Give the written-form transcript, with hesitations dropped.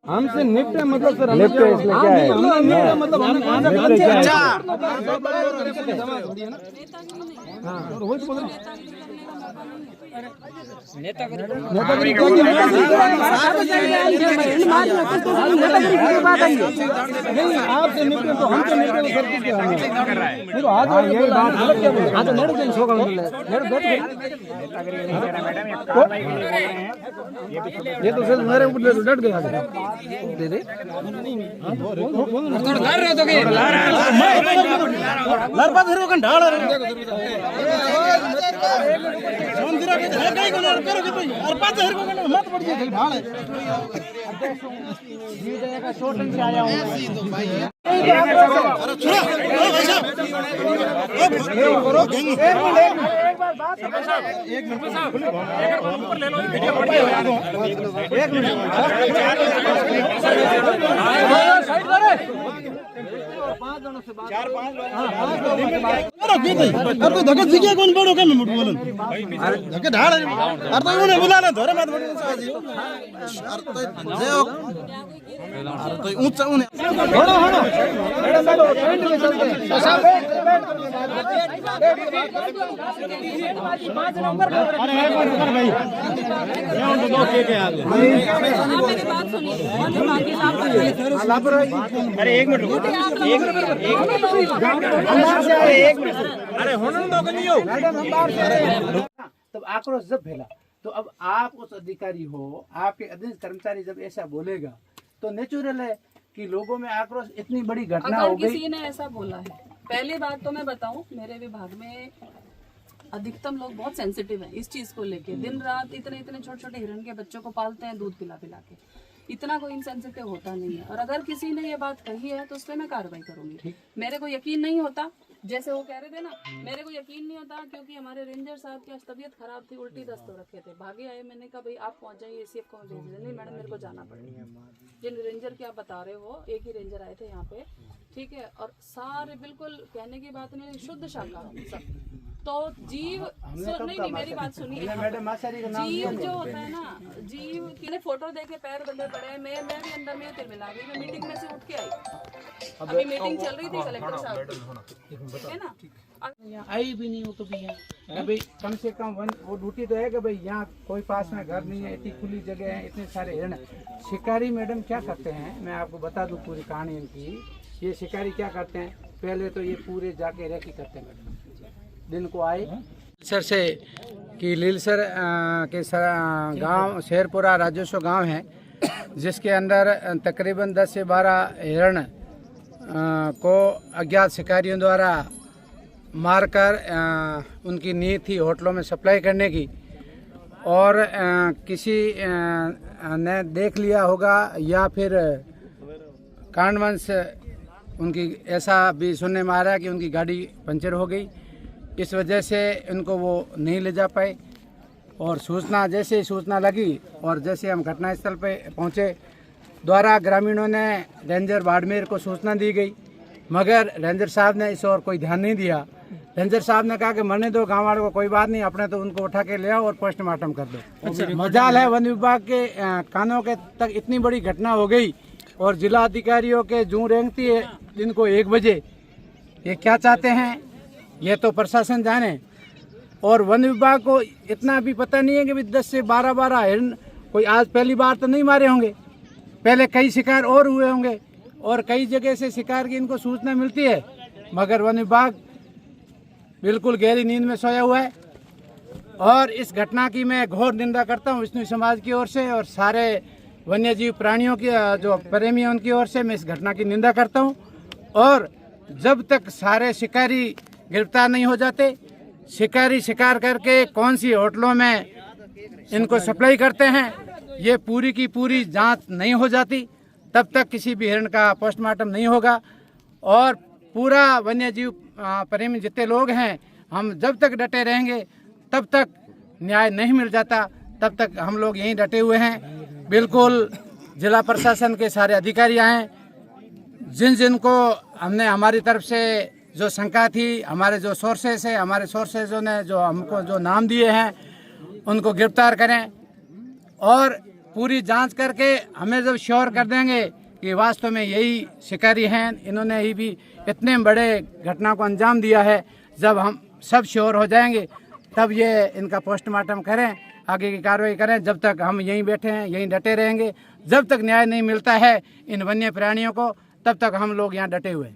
हमसे निपटे मतलब सर निपटे इसमें क्या है? निपटे मतलब हमने कौन सा निपटे क्या है? नेतागिरी क्या की नहीं आपसे निपटे तो हमसे निपटे सर किस क्या नहीं तो आज ये बात अलग क्या बोल आज नड़ के शो कर ये तो सर मेरे ऊपर डट गया दे दे थोड़ा घर रहे तो के लरपा धरो कन ढाल मंदिर के है कई को करोगे तो और 5000 को मत पड़ जाए ढाल ये का शॉर्टन से आया हूं एक बार बात एक मिनट साहब ऊपर ले लो वीडियो बढ़िया एक मिनट साइड करे 5 जनों से बात 4-5 लोग अब तो धक्का दिखे कौन बड़ो के मुठ बोलन अरे धक्के ढाल अरे तो उन्हें बुला ना धोरे मत अरे तो जे अरे तो ऊंचा उन्हें हड़ो हड़ो मैडम बैठो ट्रेंड में चलते हैं साहब अरे एक मिनट कर भाई ये उन दो के आ गए मेरी बात सुनिए बाकी साहब लापरवाही अरे एक मिनट एक मिनट अरे होने दो कि नहीं हो मैडम हम बाहर से तब आक्रोश जब फैला तो अब आप उस अधिकारी हो आपके अधीन कर्मचारी जब ऐसा बोलेगा तो नेचुरल है कि लोगों में आक्रोश इतनी बड़ी घटना हो अगर गई। किसी ने ऐसा बोला है, पहली बात तो मैं बताऊं, मेरे विभाग में अधिकतम लोग बहुत सेंसिटिव हैं इस चीज को लेके। दिन रात इतने इतने छोटे छोटे हिरण के बच्चों को पालते हैं दूध पिला पिला के, इतना कोई इनसेंसिटिव होता नहीं है। और अगर किसी ने ये बात कही है तो उस पर मैं कार्रवाई करूंगी। मेरे को यकीन नहीं होता, जैसे वो कह रहे थे ना, मेरे को यकीन नहीं होता क्योंकि हमारे रेंजर साहब की आज तबीयत खराब थी, उल्टी दस्त हो रखे थे, भागे आए। मैंने कहा भाई आप पहुंच जाइए, एसीएफ को भेज दें। नहीं मैडम मेरे को जाना पड़ेगा। जिन रेंजर की आप बता रहे हो, एक ही रेंजर आए थे यहाँ पे, ठीक है, और सारे बिल्कुल कहने की बात नहीं, शुद्ध शाकाहारी सब। तो जीव नहीं मेरी बात सुनिए, जीव जो होता है ना, जीव की फोटो देखे पैर बंधे पड़े हैं। मैं भी अंदर में तिल मिला गई, मैं मीटिंग में से उठ के आई, अभी मीटिंग चल रही थी कलेक्टर साहब, है ना, आई भी नहीं हो तो भी यहाँ भाई कम से कम वो ड्यूटी तो है कि भाई यहाँ कोई पास में घर नहीं है, इतनी खुली जगह है, इतने सारे हिरण। शिकारी मैडम क्या करते हैं, मैं आपको बता दूं पूरी कहानी इनकी। ये शिकारी क्या करते हैं, पहले तो ये पूरे जाके रेकी करते हैं मैडम। दिन को आए सर से कि लीलसर के गांव शेरपुरा राजस्व गांव है, जिसके अंदर तकरीबन 10 से 12 हिरण को अज्ञात शिकारियों द्वारा मारकर उनकी नीयत थी होटलों में सप्लाई करने की, और किसी ने देख लिया होगा या फिर कारणवश उनकी ऐसा भी सुनने में आ रहा है कि उनकी गाड़ी पंचर हो गई। इस वजह से इनको वो नहीं ले जा पाए, और जैसे ही सूचना लगी और जैसे हम घटनास्थल पे पहुंचे, द्वारा ग्रामीणों ने रेंजर बाड़मेर को सूचना दी गई, मगर रेंजर साहब ने इस ओर कोई ध्यान नहीं दिया। रेंजर साहब ने कहा कि मरने दो गाँव वालों को, कोई बात नहीं, अपने तो उनको उठा के ले आओ और पोस्टमार्टम कर दो। मजाल है वन विभाग के कानों के तक इतनी बड़ी घटना हो गई, और जिला अधिकारियों के जूं रेंगती है दिन को 1 बजे। ये क्या चाहते हैं ये तो प्रशासन जाने, और वन विभाग को इतना भी पता नहीं है कि 10 से 12 हिरण कोई आज पहली बार तो नहीं मारे होंगे, पहले कई शिकार और हुए होंगे, और कई जगह से शिकार की इनको सूचना मिलती है, मगर वन विभाग बिल्कुल गहरी नींद में सोया हुआ है। और इस घटना की मैं घोर निंदा करता हूँ विष्णु समाज की ओर से, और सारे वन्यजीव प्राणियों की जो प्रेमी हैं उनकी ओर से मैं इस घटना की निंदा करता हूँ। और जब तक सारे शिकारी गिरफ्तार नहीं हो जाते, शिकारी शिकार करके कौन सी होटलों में इनको सप्लाई करते हैं, ये पूरी की पूरी जांच नहीं हो जाती, तब तक किसी भी हिरण का पोस्टमार्टम नहीं होगा। और पूरा वन्यजीव प्रेमी जितने लोग हैं, हम जब तक डटे रहेंगे तब तक न्याय नहीं मिल जाता, तब तक हम लोग यहीं डटे हुए हैं। बिल्कुल जिला प्रशासन के सारे अधिकारी आए, जिन को हमने हमारी तरफ से जो शंका थी, हमारे जो सोर्सेस है, हमारे सोर्सेजों ने जो हमको जो नाम दिए हैं उनको गिरफ्तार करें, और पूरी जांच करके हमें जब श्योर कर देंगे कि वास्तव में यही शिकारी हैं, इन्होंने ही भी इतने बड़े घटना को अंजाम दिया है, जब हम सब श्योर हो जाएंगे तब ये इनका पोस्टमार्टम करें, आगे की कार्रवाई करें। जब तक हम यहीं बैठे हैं, यहीं डटे रहेंगे। जब तक न्याय नहीं मिलता है इन वन्य प्राणियों को, तब तक हम लोग यहाँ डटे हुए हैं।